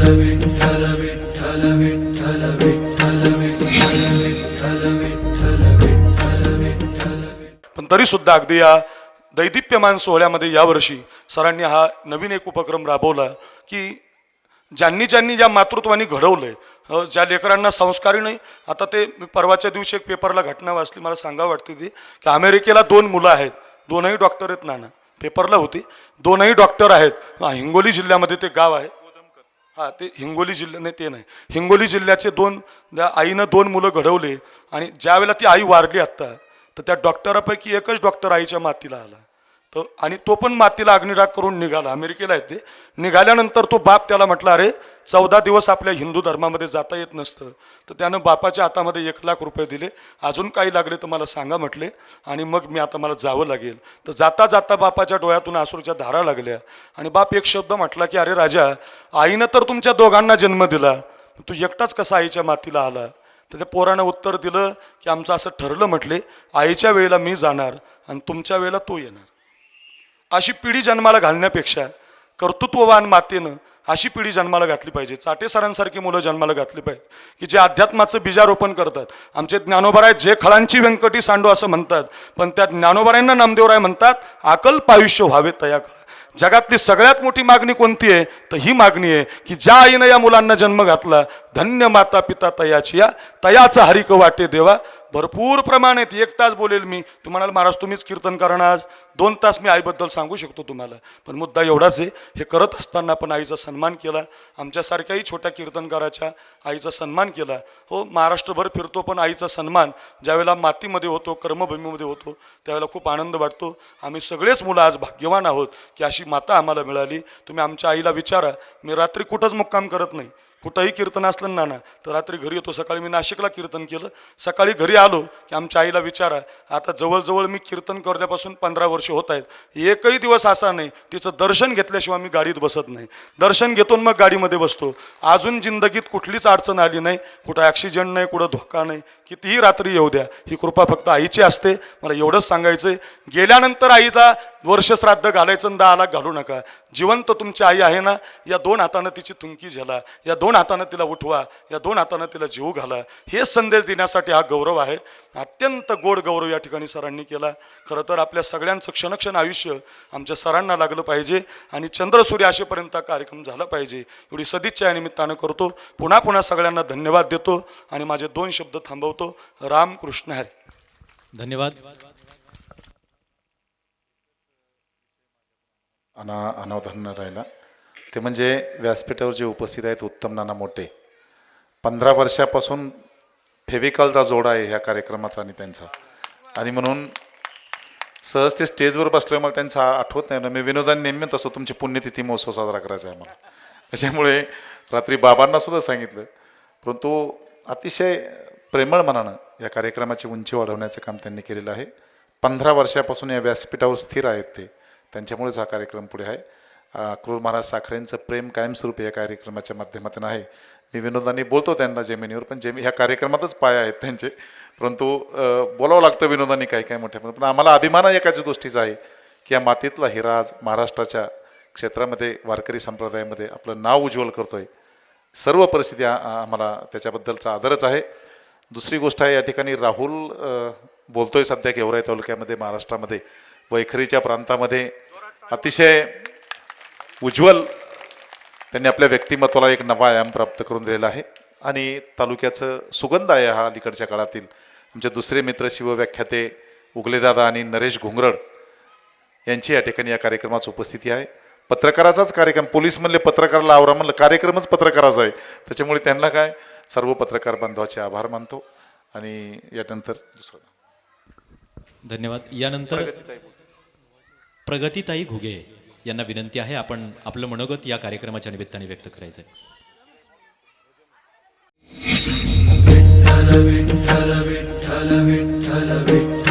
पण तरी सुद्धा अगदी या दैदिप्यमान सोहळ्यामध्ये यावर्षी सरांनी हा नवीन एक उपक्रम राबवला की ज्यांनी ज्या मातृत्वानी घडवलंय, ज्या लेकरांना संस्कारी नाही. आता ते मी परवाच्या दिवशी एक पेपरला घटना वाचली, मला सांगावं वाटते ती की अमेरिकेला 2 मुलं आहेत, दोनही डॉक्टर आहेत. नाना पेपरला होती, दोनही डॉक्टर आहेत. हिंगोली जिल्ह्यामध्ये ते गाव आहे. हां, ते हिंगोली जिल्ह्याने ते नाही, हिंगोली जिल्ह्याचे आईनं 2 मुलं घडवले आणि ज्या वेळेला ती आई वारली आत्ता, तर त्या डॉक्टरापैकी एकच डॉक्टर आईच्या मातीला आला. तर आणि तो पण मातीला अग्निराग करून निघाला. अमेरिकेला आहे ते. निघाल्यानंतर तो बाप त्याला म्हटला, अरे 14 दिवस आपल्या हिंदू धर्मामध्ये जाता येत नसतं. तर त्यानं बापाच्या हातामध्ये 1 लाख रुपये दिले. अजून काही लागले तर मला सांगा म्हटले, आणि मग मी आता मला जावं लागेल. तर जाता जाता बापाच्या डोळ्यातून अश्रूच्या धारा लागल्या आणि बाप एक शब्द म्हटला की अरे राजा, आईनं तर तुमच्या दोघांना जन्म दिला, तू एकटाच कसा आईच्या मातीला आला? तर त्या पोरानं उत्तर दिलं की आमचं असं ठरलं, म्हटले आईच्या वेळेला मी जाणार आणि तुमच्या वेळेला तो येणार. अशी पिढी जन्माला घालण्यापेक्षा कर्तृत्ववान मातेनं अशी पिढी जन्माला घातली पाहिजे. चाटे सरांसारखी मुलं जन्माला घातली पाहिजे की जे अध्यात्माचं बीजारोपण करतात. आमचे ज्ञानोबाराय जे खळांची व्यंकटी सांडू असं म्हणतात, पण त्या ज्ञानोबारायांना नामदेवराय म्हणतात अकल्प आयुष्य व्हावे तया काळ. जगातली सगळ्यात मोठी मागणी कोणती आहे? तर ही मागणी आहे की ज्या आईनं या मुलांना जन्म घातला, धन्य माता पिता तयाची या, तयाचा हरिक वाटे देवा. भरपूर प्रमाणात 1 तास बोलेल मी. तुम्हाला महाराज तुम्हीच कीर्तन करणं, आज 2 तास मी आईबद्दल सांगू शकतो तुम्हाला, पण मुद्दा एवढाच आहे, हे करत असताना पण आईचा सन्मान केला. आमच्यासारख्याही छोट्या कीर्तनकाराच्या आईचा सन्मान केला. हो, महाराष्ट्रभर फिरतो, पण आईचा सन्मान ज्यावेळेला मातीमध्ये होतो, कर्मभूमीमध्ये होतो, त्यावेळेला खूप आनंद वाटतो. आम्ही सगळेच मुलं आज भाग्यवान आहोत की अशी माता आम्हाला मिळाली. तुम्ही आमच्या आईला विचारा, मी रात्री कुठंच मुक्काम करत नाही. कुठंही कीर्तन असलं ना तर रात्री घरी येतो. सकाळी मी नाशिकला कीर्तन केलं, सकाळी घरी आलो की आमच्या आईला विचारा. आता जवळजवळ मी कीर्तन करण्यापासून 15 वर्ष होत आहेत, एकही दिवस असा नाही तिचं दर्शन घेतल्याशिवाय मी गाडीत बसत नाही. दर्शन घेतो मग गाडीमध्ये बसतो. अजून जिंदगीत कुठलीच अडचण आली नाही, कुठं ॲक्सिडेंट नाही, कुठं धोका नाही. कितीही रात्री येऊ द्या, ही कृपा फक्त आईची असते. मला एवढंच सांगायचंय. गेल्यानंतर आईला वर्षश्राद्ध घालायचं 10 लाख घालू नका. जिवंत तुमची आई आहे ना, या 2 हातानं तिची तुंकी झेला, या 2 हातानं तिला उठवा, या 2 हातानं तिला जीव घाला. हे संदेश देण्यासाठी हा गौरव आहे. अत्यंत गोड गौरव या ठिकाणी सरांनी केला. खरं तर आपल्या सगळ्यांचं क्षणक्षण आयुष्य आमच्या सरांना लागलं पाहिजे आणि चंद्रसूर्य असेपर्यंत कार्यक्रम झाला पाहिजे, एवढी सदिच्छा या निमित्तानं करतो. पुन्हा सगळ्यांना धन्यवाद देतो आणि माझे 2 शब्द थांबवतो. रामकृष्ण हरी. धन्यवाद. अनावधान राहिला ते म्हणजे व्यासपीठावर जे उपस्थित आहेत उत्तम नाना मोठे. 15 वर्षापासून फेविकॉलचा जोडा आहे ह्या कार्यक्रमाचा आणि त्यांचा, आणि म्हणून सहज ते स्टेजवर बसल्यावर मला त्यांचा आठवत नाही ना. मी विनोदाने नेहमी तसं तुमची पुण्यतिथी महोत्सव साजरा करायचा आहे मला, त्याच्यामुळे रात्री बाबांना सुद्धा सांगितलं. परंतु अतिशय प्रेमळ मनानं या कार्यक्रमाची उंची वाढवण्याचं काम त्यांनी केलेलं आहे. 15 वर्षापासून या व्यासपीठावर स्थिर आहेत ते, त्यांच्यामुळेच हा कार्यक्रम पुढे आहे. क्रूर महाराज साखरेंचं प्रेम कायमस्वरूपी या कार्यक्रमाच्या माध्यमातून आहे. मी विनोदांनी बोलतो त्यांना जमिनीवर, पण ह्या कार्यक्रमातच पाय आहेत त्यांचे. परंतु बोलावं लागतं विनोदांनी काही काही मोठ्या, पण आम्हाला अभिमान एकाच गोष्टीचा आहे की या मातीतला हिरा आज महाराष्ट्राच्या क्षेत्रामध्ये वारकरी संप्रदायामध्ये आपलं नाव उज्ज्वल करतोय. सर्व परिस्थिती आम्हाला त्याच्याबद्दलचा आदरच आहे. दुसरी गोष्ट आहे, या ठिकाणी राहुल बोलतोय सध्या गेवराई तालुक्यामध्ये, महाराष्ट्रामध्ये वैखरीच्या प्रांतामध्ये अतिशय उज्ज्वल त्यांनी आपल्या व्यक्तिमत्वाला एक नवा आयाम प्राप्त करून दिलेला आहे आणि तालुक्याचं सुगंध आहे हा अलीकडच्या काळातील. आमचे दुसरे मित्र शिवव्याख्याते उगलेदादा आणि नरेश घुंगरड यांची या ठिकाणी या कार्यक्रमाची उपस्थिती आहे. पत्रकाराचाच कार्यक्रम, पोलीस म्हणले पत्रकाराला आवरा, म्हणलं कार्यक्रमच पत्रकाराचा आहे, त्याच्यामुळे त्यांना काय सर्व पत्रकार बांधवाचे आभार मानतो. आणि यानंतर दुसरं धन्यवाद. यानंतर प्रगतीताई घुगे यांना विनंती आहे, आपण आपलं मनोगत या कार्यक्रमाच्या निमित्ताने व्यक्त करायचं आहे. विठ्ठल विठ्ठल विठ्ठल विठ्ठल विठ्ठल